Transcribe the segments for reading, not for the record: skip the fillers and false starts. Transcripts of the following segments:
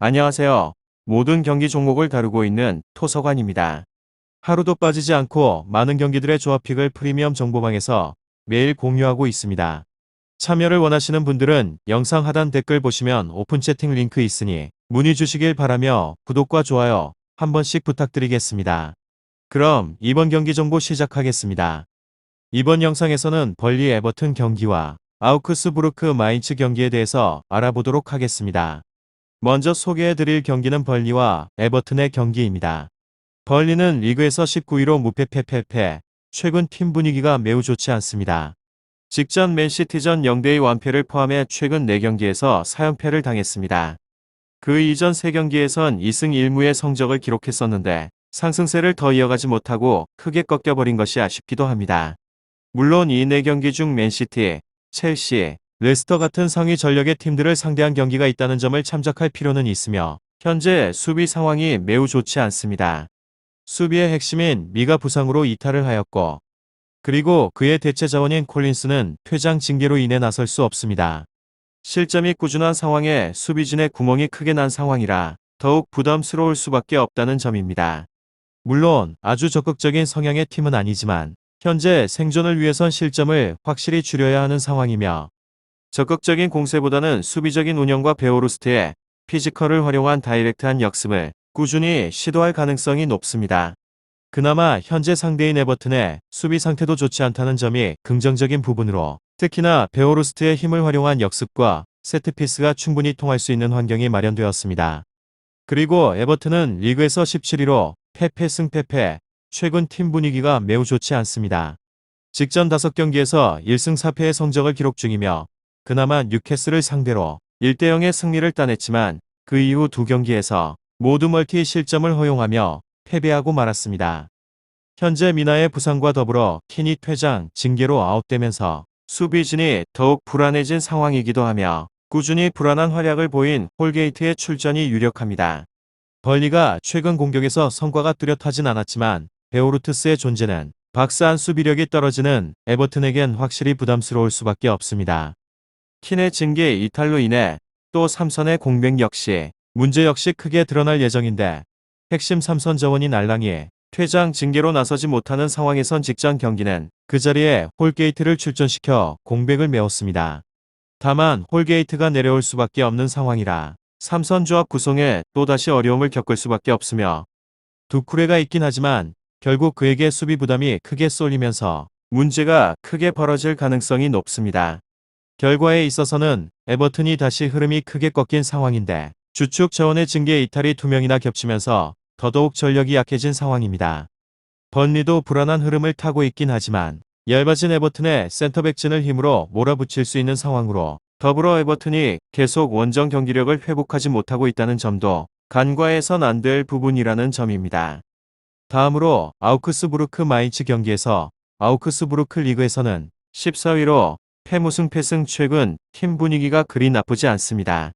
안녕하세요. 모든 경기 종목을 다루고 있는 토서관입니다. 하루도 빠지지 않고 많은 경기들의 조합픽을 프리미엄 정보방에서 매일 공유하고 있습니다. 참여를 원하시는 분들은 영상 하단 댓글 보시면 오픈 채팅 링크 있으니 문의 주시길 바라며 구독과 좋아요 한 번씩 부탁드리겠습니다. 그럼 이번 경기 정보 시작하겠습니다. 이번 영상에서는 벌리 에버튼 경기와 아우크스부르크 마인츠 경기에 대해서 알아보도록 하겠습니다. 먼저 소개해드릴 경기는 벌리와 에버튼의 경기입니다. 벌리는 리그에서 19위로 무패패패패, 최근 팀 분위기가 매우 좋지 않습니다. 직전 맨시티전 0대2 완패를 포함해 최근 4경기에서 4연패를 당했습니다. 그 이전 3경기에선 2승 1무의 성적을 기록했었는데 상승세를 더 이어가지 못하고 크게 꺾여버린 것이 아쉽기도 합니다. 물론 이 4경기 중 맨시티, 첼시, 레스터 같은 상위 전력의 팀들을 상대한 경기가 있다는 점을 참작할 필요는 있으며 현재 수비 상황이 매우 좋지 않습니다. 수비의 핵심인 미가 부상으로 이탈을 하였고 그리고 그의 대체 자원인 콜린스는 퇴장 징계로 인해 나설 수 없습니다. 실점이 꾸준한 상황에 수비진의 구멍이 크게 난 상황이라 더욱 부담스러울 수밖에 없다는 점입니다. 물론 아주 적극적인 성향의 팀은 아니지만 현재 생존을 위해선 실점을 확실히 줄여야 하는 상황이며 적극적인 공세보다는 수비적인 운영과 베오루스트의 피지컬을 활용한 다이렉트한 역습을 꾸준히 시도할 가능성이 높습니다. 그나마 현재 상대인 에버튼의 수비 상태도 좋지 않다는 점이 긍정적인 부분으로 특히나 베오루스트의 힘을 활용한 역습과 세트피스가 충분히 통할 수 있는 환경이 마련되었습니다. 그리고 에버튼은 리그에서 17위로 패패 승패패, 최근 팀 분위기가 매우 좋지 않습니다. 직전 5경기에서 1승 4패의 성적을 기록 중이며 그나마 뉴캐슬을 상대로 1대0의 승리를 따냈지만 그 이후 2경기에서 모두 멀티 실점을 허용하며 패배하고 말았습니다. 현재 미나의 부상과 더불어 킨이 퇴장, 징계로 아웃되면서 수비진이 더욱 불안해진 상황이기도 하며 꾸준히 불안한 활약을 보인 홀게이트의 출전이 유력합니다. 벌리가 최근 공격에서 성과가 뚜렷하진 않았지만 베오루트스의 존재는 박스안 수비력이 떨어지는 에버튼에겐 확실히 부담스러울 수밖에 없습니다. 킨의 징계 이탈로 인해 또 3선의 공백 문제 역시 크게 드러날 예정인데 핵심 3선 자원인 알랑이 퇴장 징계로 나서지 못하는 상황에선 직전 경기는 그 자리에 홀게이트를 출전시켜 공백을 메웠습니다. 다만 홀게이트가 내려올 수밖에 없는 상황이라 3선 조합 구성에 또다시 어려움을 겪을 수밖에 없으며 두쿠레가 있긴 하지만 결국 그에게 수비 부담이 크게 쏠리면서 문제가 크게 벌어질 가능성이 높습니다. 결과에 있어서는 에버튼이 다시 흐름이 크게 꺾인 상황인데 주축 자원의 징계 이탈이 2명이나 겹치면서 더더욱 전력이 약해진 상황입니다. 번리도 불안한 흐름을 타고 있긴 하지만 얇아진 에버튼의 센터백진을 힘으로 몰아붙일 수 있는 상황으로 더불어 에버튼이 계속 원정 경기력을 회복하지 못하고 있다는 점도 간과해선 안 될 부분이라는 점입니다. 다음으로 아우크스부르크 마인츠 경기에서 아우크스부르크 리그에서는 14위로 패무승 패승 최근 팀 분위기가 그리 나쁘지 않습니다.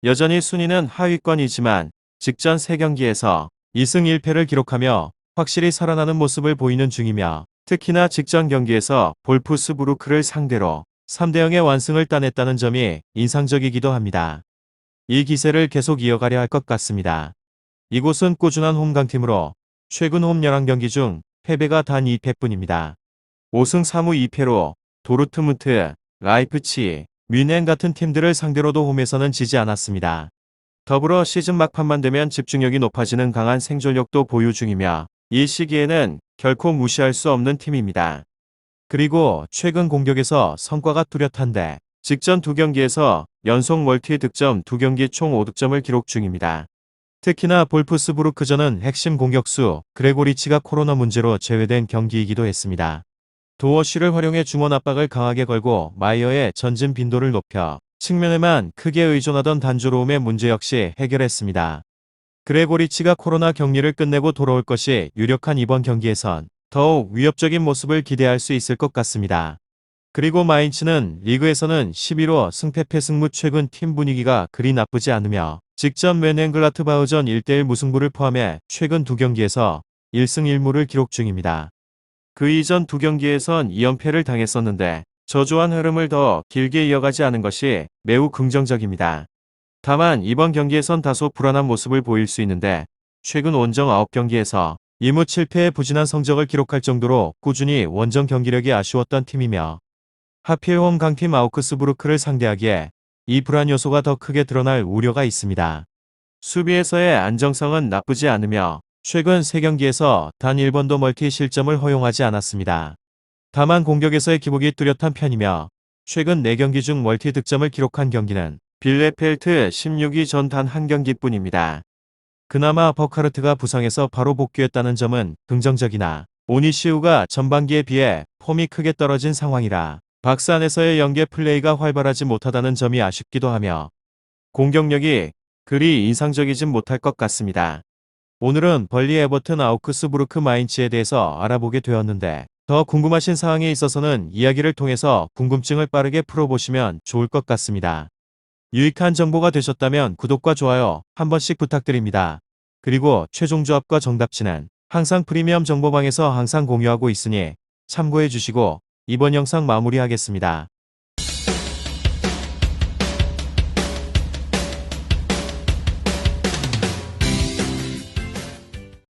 여전히 순위는 하위권이지만 직전 3경기에서 2승 1패를 기록하며 확실히 살아나는 모습을 보이는 중이며 특히나 직전 경기에서 볼프스부르크를 상대로 3대0의 완승을 따냈다는 점이 인상적이기도 합니다. 이 기세를 계속 이어가려 할 것 같습니다. 이곳은 꾸준한 홈 강팀으로 최근 홈 11경기 중 패배가 단 2패뿐입니다. 5승 3무 2패로 도르트문트, 라이프치히, 뮌헨 같은 팀들을 상대로도 홈에서는 지지 않았습니다. 더불어 시즌 막판만 되면 집중력이 높아지는 강한 생존력도 보유 중이며 이 시기에는 결코 무시할 수 없는 팀입니다. 그리고 최근 공격에서 성과가 뚜렷한데 직전 2경기에서 연속 멀티 득점 2경기 총 5득점을 기록 중입니다. 특히나 볼프스부르크전은 핵심 공격수 그레고리치가 코로나 문제로 제외된 경기이기도 했습니다. 도어쉬를 활용해 중원 압박을 강하게 걸고 마이어의 전진 빈도를 높여 측면에만 크게 의존하던 단조로움의 문제 역시 해결했습니다. 그레고리치가 코로나 격리를 끝내고 돌아올 것이 유력한 이번 경기에선 더욱 위협적인 모습을 기대할 수 있을 것 같습니다. 그리고 마인츠는 리그에서는 11호 승패패 승무 최근 팀 분위기가 그리 나쁘지 않으며 직전 멘헨글라트바흐전 1대1 무승부를 포함해 최근 2경기에서 1승 1무를 기록 중입니다. 그 이전 2경기에선 2연패를 당했었는데 저조한 흐름을 더 길게 이어가지 않은 것이 매우 긍정적입니다. 다만 이번 경기에선 다소 불안한 모습을 보일 수 있는데 최근 원정 9경기에서 2무 7패의 부진한 성적을 기록할 정도로 꾸준히 원정 경기력이 아쉬웠던 팀이며 하필 홈 강팀 아우크스부르크를 상대하기에 이 불안 요소가 더 크게 드러날 우려가 있습니다. 수비에서의 안정성은 나쁘지 않으며 최근 3경기에서 단 1번도 멀티 실점을 허용하지 않았습니다. 다만 공격에서의 기복이 뚜렷한 편이며 최근 4경기 중 멀티 득점을 기록한 경기는 빌레펠트 16위 전 단 한 경기뿐입니다. 그나마 버카르트가 부상해서 바로 복귀했다는 점은 긍정적이나 오니시우가 전반기에 비해 폼이 크게 떨어진 상황이라 박스 안에서의 연계 플레이가 활발하지 못하다는 점이 아쉽기도 하며 공격력이 그리 인상적이진 못할 것 같습니다. 오늘은 벌리 에버튼 아우크스부르크 마인츠에 대해서 알아보게 되었는데 더 궁금하신 사항이 있어서는 이야기를 통해서 궁금증을 빠르게 풀어보시면 좋을 것 같습니다. 유익한 정보가 되셨다면 구독과 좋아요 한 번씩 부탁드립니다. 그리고 최종 조합과 정답치는 항상 프리미엄 정보방에서 항상 공유하고 있으니 참고해 주시고 이번 영상 마무리하겠습니다.